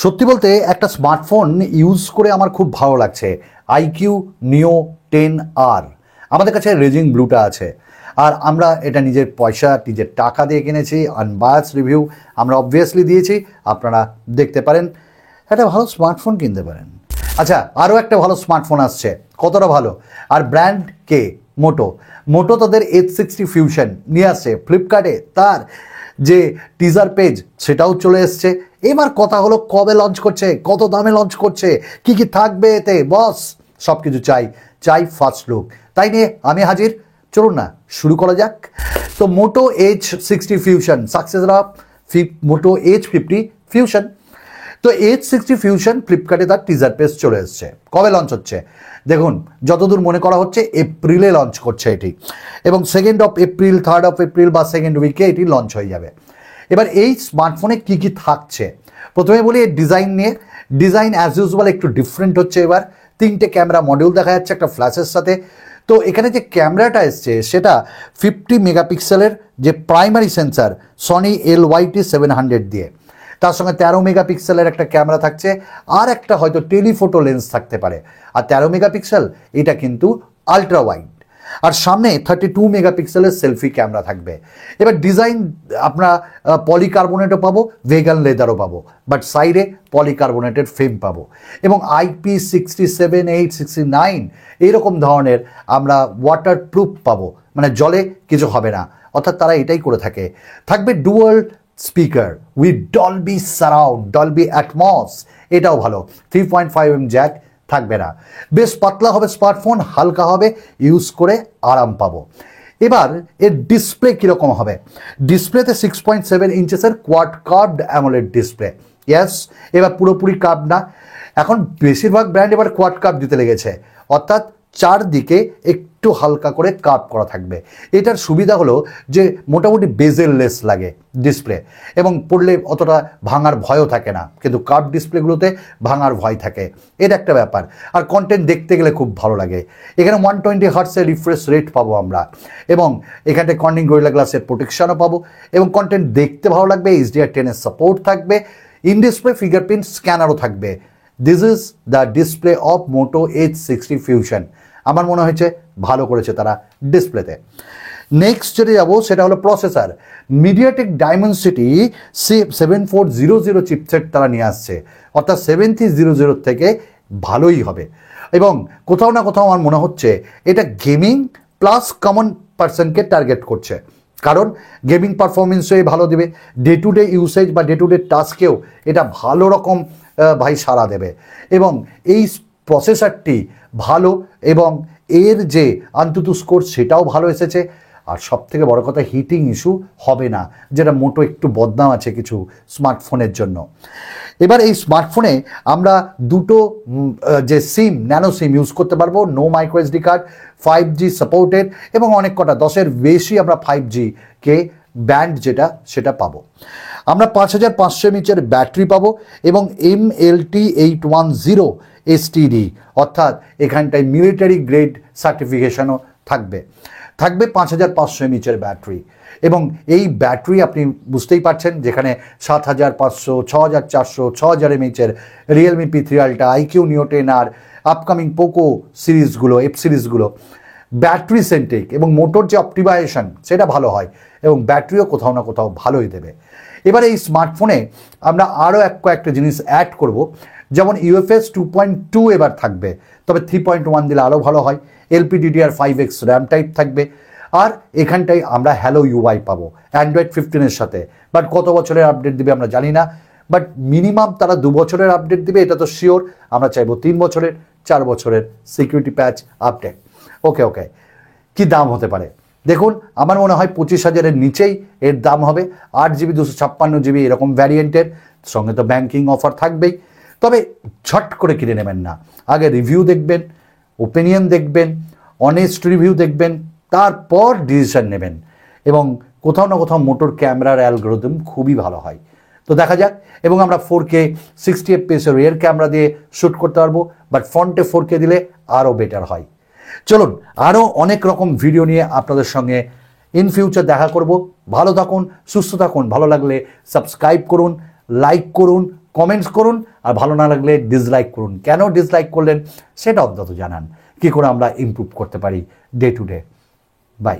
সত্যি বলতে একটা স্মার্টফোন ইউজ করে আমার খুব ভালো লাগছে। আইকিউ নিও 10R আমাদের কাছে রেজিং ব্লুটা আছে, আর আমরা এটা নিজের পয়সা নিজের টাকা দিয়ে কিনেছি। আনবায়াস রিভিউ আমরা অবভিয়াসলি দিয়েছি, আপনারা দেখতে পারেন। একটা ভালো স্মার্টফোন কিনতে পারেন। আচ্ছা, আরও একটা ভালো স্মার্টফোন আসছে। কতটা ভালো? আর ব্র্যান্ড কে? মোটো তাদের H60 ফিউশন নিয়ে আসছে ফ্লিপকার্টে। তার যে টিজার পেজ সেটাও চলে এসছে। এবার কথা হলো কবে লঞ্চ করছে, কত দামে লঞ্চ করছে, কি কি থাকবে এতে। বস সব কিছু চাই ফার্স্ট লুক। তাই নিয়ে আমি হাজির। চলুন না শুরু করা যাক। তো Moto H60 fusion, successor of Moto H50 fusion. তো H60 ফিউশন ফ্লিপকার্টে তার টিজার পেজ চলে এসছে। কবে লঞ্চ হচ্ছে দেখুন, যতদূর মনে করা হচ্ছে এপ্রিলে লঞ্চ করছে এটি, এবং 2nd of April 3rd of April বা সেকেন্ড উইকে এটি লঞ্চ হয়ে যাবে। এবার এই স্মার্টফোনে কি কি থাকছে প্রথমে বলি। এই ডিজাইন নিয়ে, ডিজাইন অ্যাজ ইউজুয়াল একটু ডিফারেন্ট হচ্ছে। এবার 3টে ক্যামেরা মডিউল দেখা যাচ্ছে একটা ফ্ল্যাশের সাথে। তো এখানে যে ক্যামেরাটা এসছে সেটা 50 মেগাপিক্সেলের যে প্রাইমারি সেন্সার সনি LYT700 দিয়ে, তার সঙ্গে 13 মেগাপিক্সেলের একটা ক্যামেরা থাকছে, আর একটা হয়তো টেলিফোটো লেন্স থাকতে পারে। আর 13 মেগাপিক্সেল এটা কিন্তু আলট্রা ওয়াইড, আর সামনে 32 মেগাপিক্সেলের সেলফি ক্যামেরা থাকবে। এবার ডিজাইন আমরা পলিকার্বনেটও পাবো, ভেগান লেদারও পাবো, বাট সাইডে পলিকার্বনেটের ফ্রেম পাবো, এবং IP67, 869 এইরকম ধরনের আমরা ওয়াটারপ্রুফ পাবো, মানে জলে কিছু হবে না। অর্থাৎ তারা এটাই করে থাকে। থাকবে dual speaker with Dolby surround, Dolby atoms, এটাও ভালো। 3.5mm জ্যাক থাকবে না। বেশ পাতলা হবে স্মার্টফোন, হালকা হবে, ইউজ করে আরাম পাবো। এবার এর ডিসপ্লে কীরকম হবে? ডিসপ্লেতে 6.7 ইঞ্চেসের quad curved AMOLED display. Yes, এবার পুরোপুরি কার্ভ না। এখন বেশিরভাগ ব্র্যান্ড এবার কোয়াড কার্ভ দিতে লেগেছে, অর্থাৎ চারদিকে একটু হালকা করে কার্ভ করা থাকবে। এটার সুবিধা হলো যে মোটামুটি বেজেললেস লাগে ডিসপ্লে, এবং পড়লে অতটা ভাঙার ভয়ও থাকে না, কিন্তু কার্ভ ডিসপ্লেগুলোতে ভাঙার ভয় থাকে। এটা একটা ব্যাপার। আর কন্টেন্ট দেখতে গেলে খুব ভালো লাগে। এখানে 120 হার্টসের রিফ্রেশ রেট পাবো আমরা, এবং এখানটায় কর্নিং গরিলা গ্লাসের প্রোটেকশনও পাবো, এবং কন্টেন্ট দেখতে ভালো লাগবে। HDR10 সাপোর্ট থাকবে, ইন ডিসপ্লে ফিঙ্গারপ্রিন্ট স্ক্যানারও থাকবে। This is the display of Moto H60 fusion. আমার মনে হয়েছে ভালো করেছে তারা ডিসপ্লেতে। নেক্সট যেটা যাবো সেটা হলো প্রসেসর। মিডিয়াটেক ডায়মেনসিটি 7400 চিপসেট তারা নিয়ে আসছে, অর্থাৎ 7300 থেকে ভালোই হবে। এবং কোথাও না কোথাও আমার মনে হচ্ছে এটা গেমিং প্লাস কমন পার্সনকে টার্গেট করছে, কারণ গেমিং পারফরমেন্সই ভালো দেবে, ডে টু ডে ইউসেজ বা ডে টু ডে টাস্কেও এটা ভালো রকম ভাই সাড়া দেবে। এবং এই প্রসেসরটি ভালো, এবং এর যে আন্তুতু স্কোর সেটাও ভালো এসেছে। আর সব থেকে বড় কথা, হিটিং ইস্যু হবে না, যেটা মোটো একটু বদনাম আছে কিছু স্মার্টফোনের জন্য। এবার এই স্মার্টফোনে আমরা দুটো যে সিম, ন্যানো সিম ইউজ করতে পারবো, no micro SD card, 5G supported, এবং অনেক কটা 10-এর বেশি আমরা 5G কে ব্যান্ড যেটা সেটা পাবো। আমরা 5500 mAh ব্যাটারি পাবো, এবং MLT810 STD, অর্থাৎ এখানটায় মিলিটারি গ্রেড সার্টিফিকেশনও থাকবে। 5500 mAh ব্যাটারি, এবং এই ব্যাটারি আপনি বুঝতেই পারছেন, যেখানে 7500, 6400, 6000 mAh Realme P3 ultra, IQ নিও 10R, আপকামিং পোকো সিরিজগুলো, এফ সিরিজগুলো ব্যাটারি সেন্ট্রিক, এবং মোটর যে অপটিমাইজেশন সেটা ভালো হয়, এবং ব্যাটারিও কোথাও না কোথাও ভালোই দেবে। এবার এই স্মার্টফোনে আমরা আরও কয়েকটা জিনিস অ্যাড করব, যেমন UFS 2.2 এবার থাকবে, তবে 3.1 দিলে আরও ভালো হয়। LPDDR5X র্যাম টাইপ থাকবে, আর এখানটায় আমরা হ্যালো UI পাবো অ্যান্ড্রয়েড 15-এর সাথে। বাট কত বছরের আপডেট দিবে আমরা জানি না, বাট মিনিমাম তারা 2 বছরের আপডেট দিবে, এটা তো শিওর। আমরা চাইবো 3 বছরের, 4 বছরের সিকিউরিটি প্যাচ আপডেট। ওকে, কি দাম হতে পারে দেখুন, আমার মনে হয় 25,000-এর নিচেই এর দাম হবে। 8GB 256GB এরকম ভ্যারিয়েন্টের সঙ্গে তো ব্যাংকিং অফার থাকবেই। তবে ঝট করে কিনে নেবেন না, আগে রিভিউ দেখবেন, ওপিনিয়ন দেখবেন, অনেস্ট রিভিউ দেখবেন, তারপর ডিসিশন নেবেন। এবং কোথাও না কোথাও মোটর ক্যামেরার অ্যালগোরিদম খুবই ভালো হয়। তো দেখা যাক। এবং আমরা 4K 60 FPS রিয়ার ক্যামেরা দিয়ে শ্যুট করতে পারবো, বাট ফ্রন্টে 4K দিলে আরও বেটার হয়। চলুন, আরও অনেক রকম ভিডিও নিয়ে আপনাদের সঙ্গে ইন ফিউচার দেখা করব। ভালো থাকুন, সুস্থ থাকুন। ভালো লাগলে সাবস্ক্রাইব করুন, লাইক করুন, কমেন্টস করুন, আর ভালো না লাগলে ডিসলাইক করুন। কেন ডিসলাইক করলেন সেটা অন্তত জানান, কী করে আমরা ইমপ্রুভ করতে পারি ডে টু ডে। বাই।